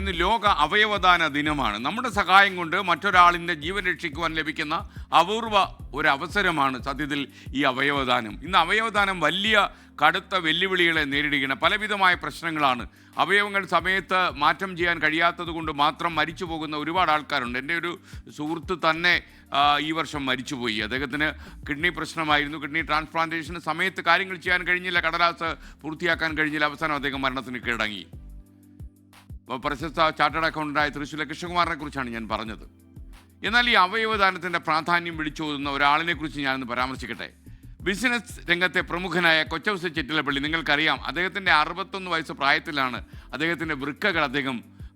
ഇന്ന് ലോക അവയവദാന ദിനമാണ്. നമ്മുടെ സഹായം കൊണ്ട് മറ്റൊരാളിൻ്റെ ജീവൻ രക്ഷിക്കുവാൻ ലഭിക്കുന്ന അപൂർവ ഒരു അവസരമാണ് സത്യത്തിൽ ഈ അവയവദാനം. ഇന്ന് അവയവദാനം വലിയ കടുത്ത വെല്ലുവിളികളെ നേരിടുകയാണ്. പലവിധമായ പ്രശ്നങ്ങളാണ്. അവയവങ്ങൾ സമയത്ത് മാറ്റം ചെയ്യാൻ കഴിയാത്തത് കൊണ്ട് മാത്രം മരിച്ചു പോകുന്ന ഒരുപാട് ആൾക്കാരുണ്ട്. എൻ്റെ ഒരു സുഹൃത്ത് തന്നെ ഈ വർഷം മരിച്ചുപോയി. അദ്ദേഹത്തിന് കിഡ്നി പ്രശ്നമായിരുന്നു. കിഡ്നി ട്രാൻസ്പ്ലാന്റേഷന് സമയത്ത് കാര്യങ്ങൾ ചെയ്യാൻ കഴിഞ്ഞില്ല, കടലാസ് പൂർത്തിയാക്കാൻ കഴിഞ്ഞില്ല. അവസാനം അദ്ദേഹം മരണത്തിന് കീഴടങ്ങി. പ്രശസ്ത ചാർട്ടേഡ് അക്കൗണ്ടൻ്റായ തൃശ്ശൂരിലെ കൃഷ്ണകുമാറിനെ കുറിച്ചാണ് ഞാൻ പറഞ്ഞത്. എന്നാൽ ഈ അവയവദാനത്തിൻ്റെ പ്രാധാന്യം വിളിച്ചോതുന്ന ഒരാളിനെ കുറിച്ച് ഞാനൊന്ന് പരാമർശിക്കട്ടെ. ബിസിനസ് രംഗത്തെ പ്രമുഖനായ കൊച്ചൗസേ ചിറ്റിലപ്പള്ളി, നിങ്ങൾക്കറിയാം. അദ്ദേഹത്തിൻ്റെ 61 വയസ്സ് പ്രായത്തിലാണ് അദ്ദേഹത്തിൻ്റെ വൃക്കകൾ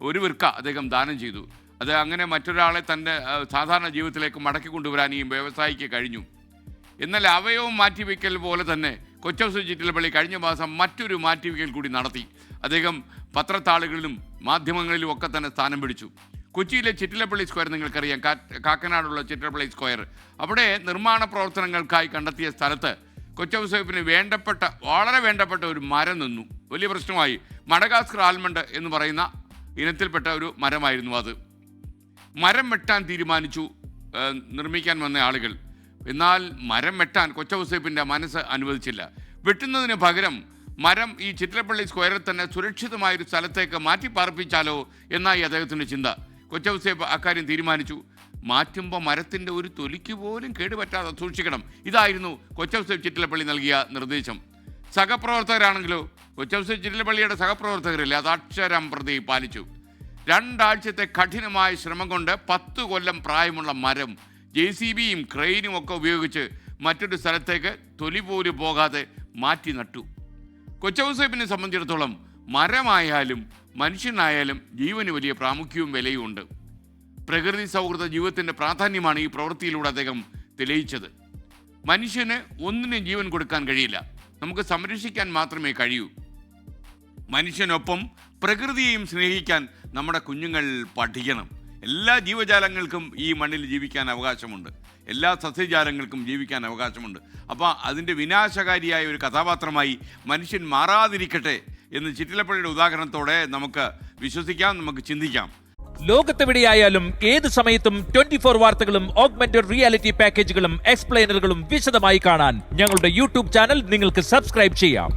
ഒരു വൃക്ക അദ്ദേഹം ദാനം ചെയ്തു. അത് അങ്ങനെ മറ്റൊരാളെ തൻ്റെ സാധാരണ ജീവിതത്തിലേക്ക് മടക്കി കൊണ്ടുവരാൻ ഈ വ്യവസായിക്ക് കഴിഞ്ഞു. എന്നാൽ അവയവം മാറ്റിവെക്കൽ പോലെ തന്നെ കൊച്ചൗസേ ചിറ്റിലപ്പള്ളി കഴിഞ്ഞ മാസം മറ്റൊരു മാറ്റിവെക്കൽ കൂടി നടത്തി. അദ്ദേഹം പത്രത്താളുകളിലും മാധ്യമങ്ങളിലും ഒക്കെ തന്നെ സ്ഥാനം പിടിച്ചു. കൊച്ചിയിലെ ചിറ്റിലപ്പള്ളി സ്ക്വയർ നിങ്ങൾക്കറിയാം, കാക്കനാടുള്ള ചിറ്റിലപ്പള്ളി സ്ക്വയർ. അവിടെ നിർമ്മാണ പ്രവർത്തനങ്ങൾക്കായി കണ്ടെത്തിയ സ്ഥലത്ത് കൊച്ചൗസേപ്പിന് വളരെ വേണ്ടപ്പെട്ട ഒരു മരം നിന്നു. വലിയ പ്രശ്നമായി. മഡഗാസ്കർ ആൽമണ്ട് എന്ന് പറയുന്ന ഇനത്തിൽപ്പെട്ട ഒരു മരമായിരുന്നു അത്. മരം വെട്ടാൻ തീരുമാനിച്ചു നിർമ്മിക്കാൻ വന്ന ആളുകൾ. എന്നാൽ മരം വെട്ടാൻ കൊച്ചൗസേപ്പിൻ്റെ മനസ്സ് അനുവദിച്ചില്ല. വെട്ടുന്നതിന് പകരം മരം ഈ ചിറ്റിലപ്പള്ളി സ്ക്വയറിൽ തന്നെ സുരക്ഷിതമായൊരു സ്ഥലത്തേക്ക് മാറ്റി പാർപ്പിച്ചാലോ എന്നായി അദ്ദേഹത്തിൻ്റെ ചിന്ത. കൊച്ചൗസേപ്പ് അക്കാര്യം തീരുമാനിച്ചു. മാറ്റുമ്പോൾ മരത്തിൻ്റെ ഒരു തൊലിക്ക് പോലും കേടുപറ്റാതെ സൂക്ഷിക്കണം. ഇതായിരുന്നു കൊച്ചൗസേപ്പ് ചിറ്റിലപ്പള്ളി നൽകിയ നിർദ്ദേശം. സഹപ്രവർത്തകരാണെങ്കിലോ കൊച്ചൗസേപ്പ് ചിറ്റിലപ്പള്ളിയുടെ സഹപ്രവർത്തകരില്ല, അത് അക്ഷരം പ്രതി പാലിച്ചു. 2 ആഴ്ചത്തെ കഠിനമായ ശ്രമം കൊണ്ട് 10 കൊല്ലം പ്രായമുള്ള മരം JCBയും ക്രെയിനും ഒക്കെ ഉപയോഗിച്ച് മറ്റൊരു സ്ഥലത്തേക്ക് തൊലി പോലും പോകാതെ മാറ്റി നട്ടു. കൊച്ചൗസേപ്പിനെ സംബന്ധിച്ചിടത്തോളം മരമായാലും മനുഷ്യനായാലും ജീവന് വലിയ പ്രാമുഖ്യവും വിലയും ഉണ്ട്. പ്രകൃതി സൗഹൃദ ജീവിതത്തിൻ്റെ പ്രാധാന്യമാണ് ഈ പ്രവൃത്തിയിലൂടെ അദ്ദേഹം തെളിയിച്ചത്. മനുഷ്യന് ഒന്നിനും ജീവൻ കൊടുക്കാൻ കഴിയില്ല, നമുക്ക് സംരക്ഷിക്കാൻ മാത്രമേ കഴിയൂ. മനുഷ്യനൊപ്പം പ്രകൃതിയെയും സ്നേഹിക്കാൻ നമ്മുടെ കുഞ്ഞുങ്ങൾ പഠിക്കണം. എല്ലാ ജീവജാലങ്ങൾക്കും ഈ മണ്ണിൽ ജീവിക്കാൻ അവകാശമുണ്ട്. എല്ലാ സസ്യജാലങ്ങൾക്കും ജീവിക്കാൻ അവകാശമുണ്ട്. അപ്പോൾ അതിൻ്റെ വിനാശകാരിയായ ഒരു കഥാപാത്രമായി മനുഷ്യൻ മാറാതിരിക്കട്ടെ എന്ന് ചിറ്റിലപ്പള്ളിയുടെ ഉദാഹരണത്തോടെ നമുക്ക് വിശ്വസിക്കാം, നമുക്ക് ചിന്തിക്കാം. ലോകത്തെവിടെയായാലും ഏത് സമയത്തും 24 വാർത്തകളും ഓഗ്മെന്റഡ് റിയാലിറ്റി പാക്കേജുകളും എക്സ്പ്ലെയിനറുകളും വിശദമായി കാണാൻ ഞങ്ങളുടെ യൂട്യൂബ് ചാനൽ നിങ്ങൾക്ക് സബ്സ്ക്രൈബ് ചെയ്യാം.